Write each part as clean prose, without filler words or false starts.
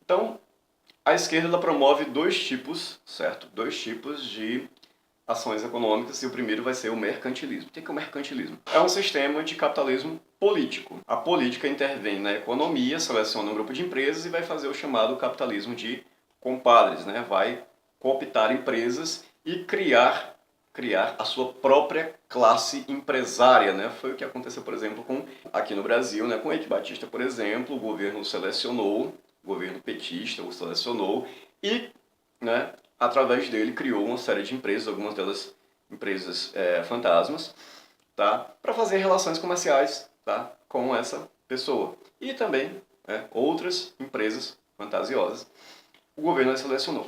Então, a esquerda ela promove dois tipos, certo? Dois tipos de ações econômicas e o primeiro vai ser o mercantilismo. O que é o mercantilismo? É um sistema de capitalismo político. A política intervém na economia, seleciona um grupo de empresas e vai fazer o chamado capitalismo de compadres, né? Vai cooptar empresas e criar a sua própria classe empresária, né? Foi o que aconteceu, por exemplo, aqui no Brasil, né? Com Eike Batista, por exemplo, o governo selecionou, o governo petista o selecionou e, né, através dele criou uma série de empresas, algumas delas empresas fantasmas, tá? Para fazer relações comerciais, tá? Com essa pessoa. E também outras empresas fantasiosas o governo selecionou.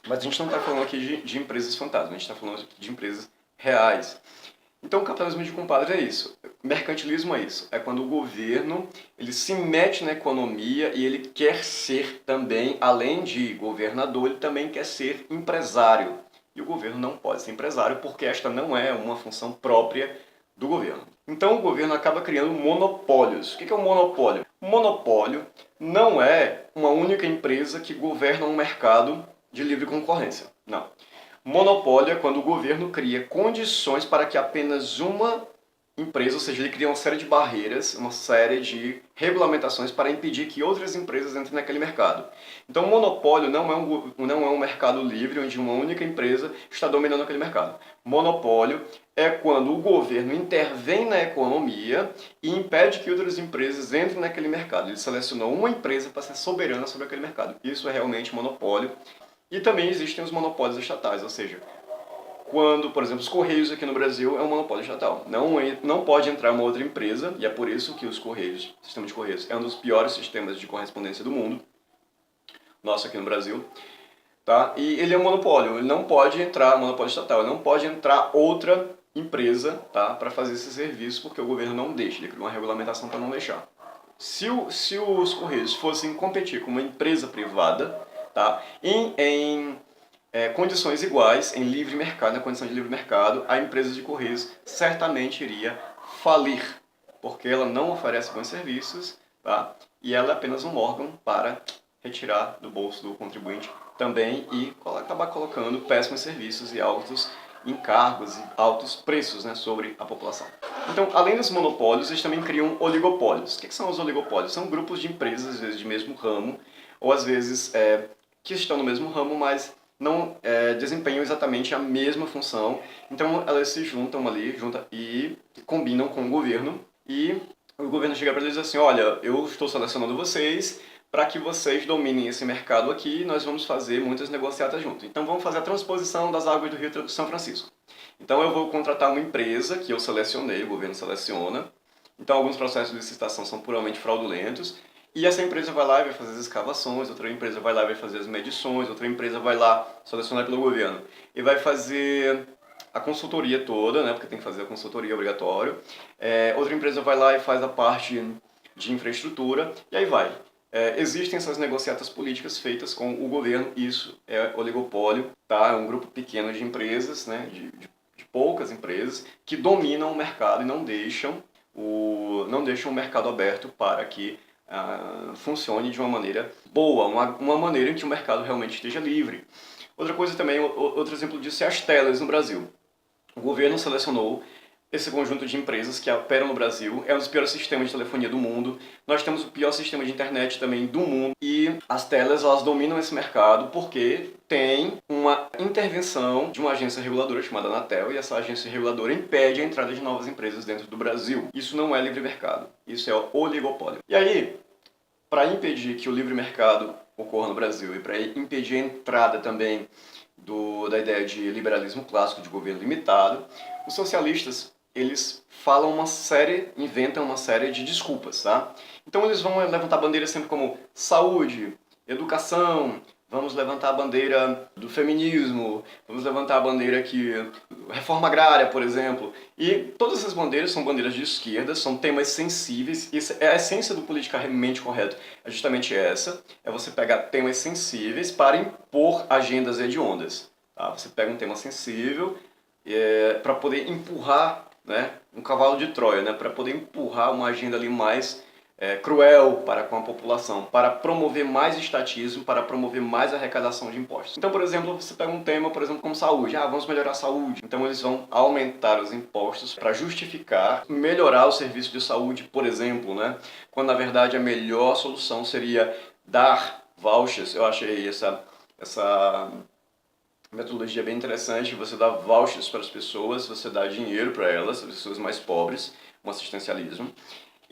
Mas a gente não está falando aqui de empresas fantasmas, a gente está falando de empresas reais. Então o capitalismo de compadre é isso, mercantilismo é isso, é quando o governo ele se mete na economia e ele quer ser também, além de governador, ele também quer ser empresário. E o governo não pode ser empresário porque esta não é uma função própria do governo. Então o governo acaba criando monopólios. O que é um monopólio? Um monopólio não é uma única empresa que governa um mercado de livre concorrência. Não. Monopólio é quando o governo cria condições para que apenas uma empresa, ou seja, ele cria uma série de barreiras, uma série de regulamentações para impedir que outras empresas entrem naquele mercado. Então, monopólio não é um mercado livre onde uma única empresa está dominando aquele mercado. Monopólio é quando o governo intervém na economia e impede que outras empresas entrem naquele mercado. Ele selecionou uma empresa para ser soberana sobre aquele mercado. Isso é realmente monopólio. E também existem os monopólios estatais, ou seja, quando, por exemplo, os Correios aqui no Brasil é um monopólio estatal. Não pode entrar uma outra empresa, e é por isso que os Correios, o sistema de Correios, é um dos piores sistemas de correspondência do mundo, nosso aqui no Brasil, tá? E ele é um monopólio, ele não pode entrar, monopólio estatal, ele não pode entrar outra empresa, tá, para fazer esse serviço, porque o governo não deixa, ele cria uma regulamentação para não deixar. Se os Correios fossem competir com uma empresa privada, tá, em condições iguais, em livre mercado, na condição de livre mercado, a empresa de Correios certamente iria falir, porque ela não oferece bons serviços, tá? E ela é apenas um órgão para retirar do bolso do contribuinte também e acabar colocando péssimos serviços e altos encargos e altos preços, né, sobre a população. Então, além dos monopólios, eles também criam oligopólios. O que são os oligopólios? São grupos de empresas, às vezes de mesmo ramo, ou às vezes que estão no mesmo ramo, mas não desempenham exatamente a mesma função. Então elas se juntam ali e combinam com o governo. E o governo chega para eles e diz assim, olha, eu estou selecionando vocês para que vocês dominem esse mercado aqui e nós vamos fazer muitas negociatas juntos. Então vamos fazer a transposição das águas do Rio São Francisco. Então eu vou contratar uma empresa que eu selecionei, o governo seleciona. Então alguns processos de licitação são puramente fraudulentos. E essa empresa vai lá e vai fazer as escavações, outra empresa vai lá e vai fazer as medições, outra empresa vai lá, selecionada pelo governo, e vai fazer a consultoria toda, né, porque tem que fazer a consultoria obrigatório. Outra empresa vai lá e faz a parte de infraestrutura, e aí vai. Existem essas negociatas políticas feitas com o governo, isso é oligopólio, tá? É um grupo pequeno de empresas, né, de poucas empresas, que dominam o mercado e não deixam o mercado aberto para que funcione de uma maneira boa, uma maneira em que o mercado realmente esteja livre. Outra coisa também, outro exemplo disso é as telas no Brasil. O governo selecionou esse conjunto de empresas que operam no Brasil, é um dos piores sistemas de telefonia do mundo, nós temos o pior sistema de internet também do mundo, e as telas elas dominam esse mercado porque tem uma intervenção de uma agência reguladora chamada Anatel, e essa agência reguladora impede a entrada de novas empresas dentro do Brasil. Isso não é livre mercado, isso é oligopólio. E aí, para impedir que o livre mercado ocorra no Brasil e para impedir a entrada também da ideia de liberalismo clássico, de governo limitado, os socialistas eles inventam uma série de desculpas, tá? Então eles vão levantar bandeiras sempre como saúde, educação, vamos levantar a bandeira do feminismo, vamos levantar a bandeira aqui, reforma agrária, por exemplo. E todas essas bandeiras são bandeiras de esquerda, são temas sensíveis, isso é a essência do politicamente correto, é justamente essa, é você pegar temas sensíveis para impor agendas hediondas. Tá? Você pega um tema sensível para poder empurrar, né, um cavalo de Troia, né, para poder empurrar uma agenda ali mais cruel para com a população, para promover mais estatismo, para promover mais arrecadação de impostos. Então, por exemplo, você pega um tema, por exemplo, como saúde. Vamos melhorar a saúde. Então, eles vão aumentar os impostos para justificar melhorar o serviço de saúde, por exemplo, né? Quando, na verdade, a melhor solução seria dar vouchers. Eu achei essa metodologia bem interessante. Você dá vouchers para as pessoas, você dá dinheiro para elas, as pessoas mais pobres, um assistencialismo.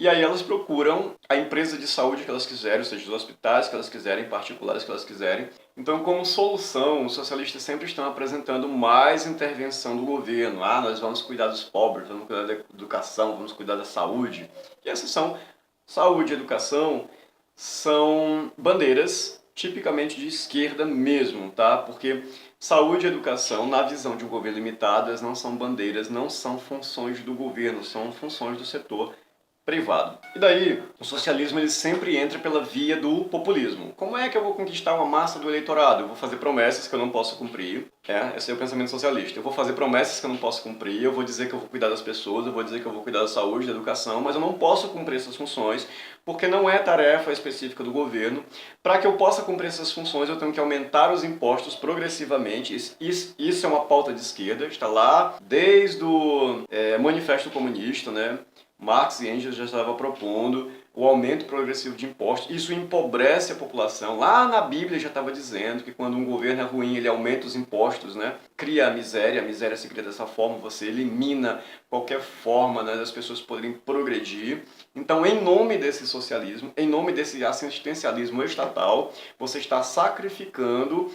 E aí elas procuram a empresa de saúde que elas quiserem, ou seja, os hospitais que elas quiserem, particulares que elas quiserem. Então, como solução, os socialistas sempre estão apresentando mais intervenção do governo. Nós vamos cuidar dos pobres, vamos cuidar da educação, vamos cuidar da saúde. E essas são, saúde e educação, são bandeiras tipicamente de esquerda mesmo, tá? Porque saúde e educação, na visão de um governo limitado, elas não são bandeiras, não são funções do governo, são funções do setor privado. E daí, o socialismo ele sempre entra pela via do populismo. Como é que eu vou conquistar uma massa do eleitorado? Eu vou fazer promessas que eu não posso cumprir. Esse é o pensamento socialista. Eu vou fazer promessas que eu não posso cumprir, eu vou dizer que eu vou cuidar das pessoas, eu vou dizer que eu vou cuidar da saúde, da educação, mas eu não posso cumprir essas funções porque não é tarefa específica do governo. Para que eu possa cumprir essas funções, eu tenho que aumentar os impostos progressivamente. Isso é uma pauta de esquerda, está lá desde o Manifesto Comunista, né? Marx e Engels já estavam propondo o aumento progressivo de impostos. Isso empobrece a população. Lá na Bíblia já estava dizendo que quando um governo é ruim, ele aumenta os impostos, né? Cria a miséria se cria dessa forma, você elimina qualquer forma, né, das pessoas poderem progredir. Então, em nome desse socialismo, em nome desse assistencialismo estatal, você está sacrificando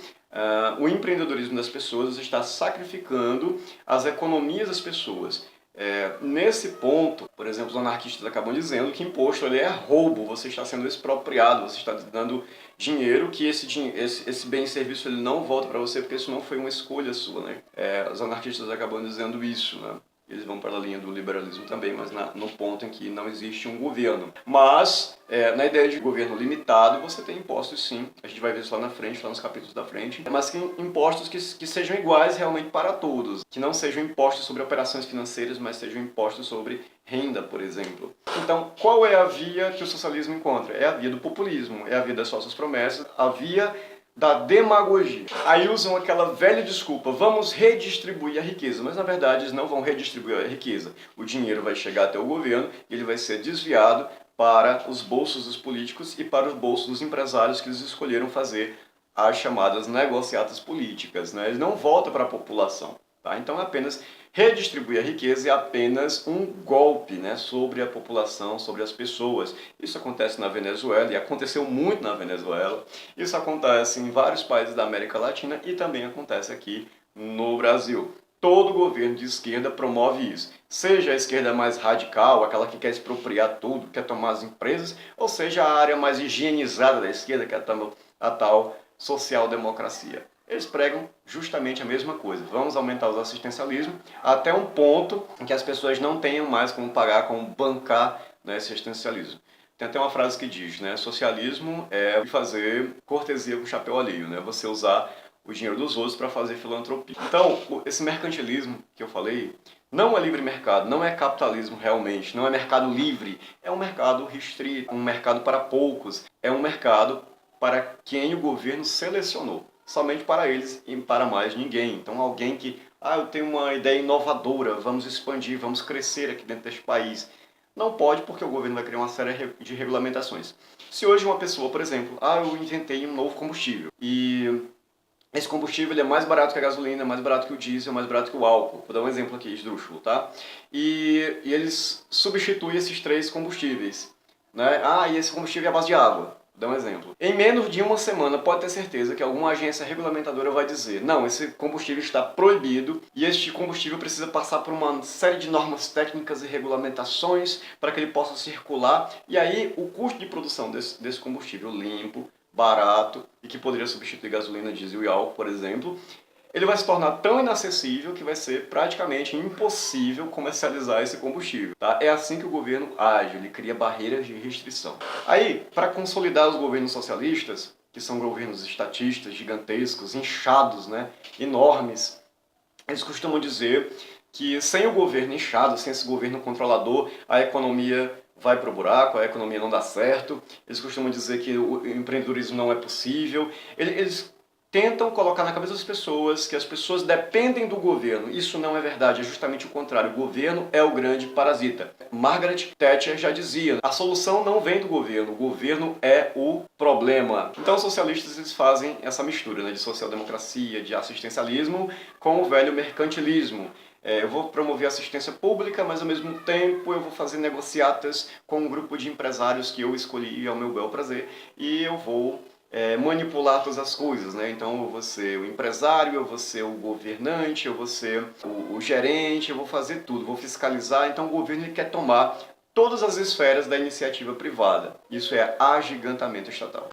o empreendedorismo das pessoas, você está sacrificando as economias das pessoas. Nesse ponto, por exemplo, os anarquistas acabam dizendo que imposto ali é roubo, você está sendo expropriado, você está dando dinheiro, que esse bem e serviço ele não volta para você porque isso não foi uma escolha sua, né? Os anarquistas acabam dizendo isso, né? Eles vão para a linha do liberalismo também, mas no ponto em que não existe um governo. Mas, na ideia de governo limitado, você tem impostos sim, a gente vai ver isso lá na frente, lá nos capítulos da frente, mas que impostos que sejam iguais realmente para todos, que não sejam impostos sobre operações financeiras, mas sejam impostos sobre renda, por exemplo. Então, qual é a via que o socialismo encontra? É a via do populismo, é a via das falsas promessas, a via da demagogia. Aí usam aquela velha desculpa, vamos redistribuir a riqueza, mas na verdade eles não vão redistribuir a riqueza. O dinheiro vai chegar até o governo e ele vai ser desviado para os bolsos dos políticos e para os bolsos dos empresários que eles escolheram fazer as chamadas negociatas políticas, né? Ele não volta para a população. Tá? Então, apenas redistribuir a riqueza é apenas um golpe, né, sobre a população, sobre as pessoas. Isso acontece na Venezuela e aconteceu muito na Venezuela. Isso acontece em vários países da América Latina e também acontece aqui no Brasil. Todo governo de esquerda promove isso. Seja a esquerda mais radical, aquela que quer expropriar tudo, quer tomar as empresas, ou seja a área mais higienizada da esquerda, que é a tal social-democracia. Eles pregam justamente a mesma coisa. Vamos aumentar os assistencialismos até um ponto em que as pessoas não tenham mais como pagar, como bancar, né, esse assistencialismo. Tem até uma frase que diz, né, socialismo é fazer cortesia com o chapéu alheio, né, você usar o dinheiro dos outros para fazer filantropia. Então, esse mercantilismo que eu falei não é livre mercado, não é capitalismo realmente, não é mercado livre, é um mercado restrito, um mercado para poucos, é um mercado para quem o governo selecionou. Somente para eles e para mais ninguém. Então alguém que, eu tenho uma ideia inovadora, vamos expandir, vamos crescer aqui dentro deste país. Não pode porque o governo vai criar uma série de regulamentações. Se hoje uma pessoa, por exemplo, eu inventei um novo combustível e esse combustível ele é mais barato que a gasolina, mais barato que o diesel, mais barato que o álcool. Vou dar um exemplo aqui, esdrúxulo, tá? E eles substituem esses três combustíveis, né? E esse combustível é a base de água. Vou dar um exemplo. Em menos de uma semana, pode ter certeza que alguma agência regulamentadora vai dizer não, esse combustível está proibido e este combustível precisa passar por uma série de normas técnicas e regulamentações para que ele possa circular. E aí, o custo de produção desse combustível limpo, barato e que poderia substituir gasolina, diesel e álcool, por exemplo, ele vai se tornar tão inacessível que vai ser praticamente impossível comercializar esse combustível. Tá? É assim que o governo age, ele cria barreiras de restrição. Aí, para consolidar os governos socialistas, que são governos estatistas, gigantescos, inchados, né, enormes, eles costumam dizer que sem o governo inchado, sem esse governo controlador, a economia vai pro buraco, a economia não dá certo, eles costumam dizer que o empreendedorismo não é possível, eles tentam colocar na cabeça das pessoas que as pessoas dependem do governo. Isso não é verdade, é justamente o contrário. O governo é o grande parasita. Margaret Thatcher já dizia, a solução não vem do governo, o governo é o problema. Então os socialistas eles fazem essa mistura, né, de social-democracia, de assistencialismo com o velho mercantilismo. Eu vou promover assistência pública, mas ao mesmo tempo eu vou fazer negociatas com um grupo de empresários que eu escolhi ao meu bel prazer e eu vou manipular todas as coisas, né? Então eu vou ser o empresário, eu vou ser o governante, eu vou ser o gerente, eu vou fazer tudo, vou fiscalizar. Então o governo ele quer tomar todas as esferas da iniciativa privada. Isso é agigantamento estatal.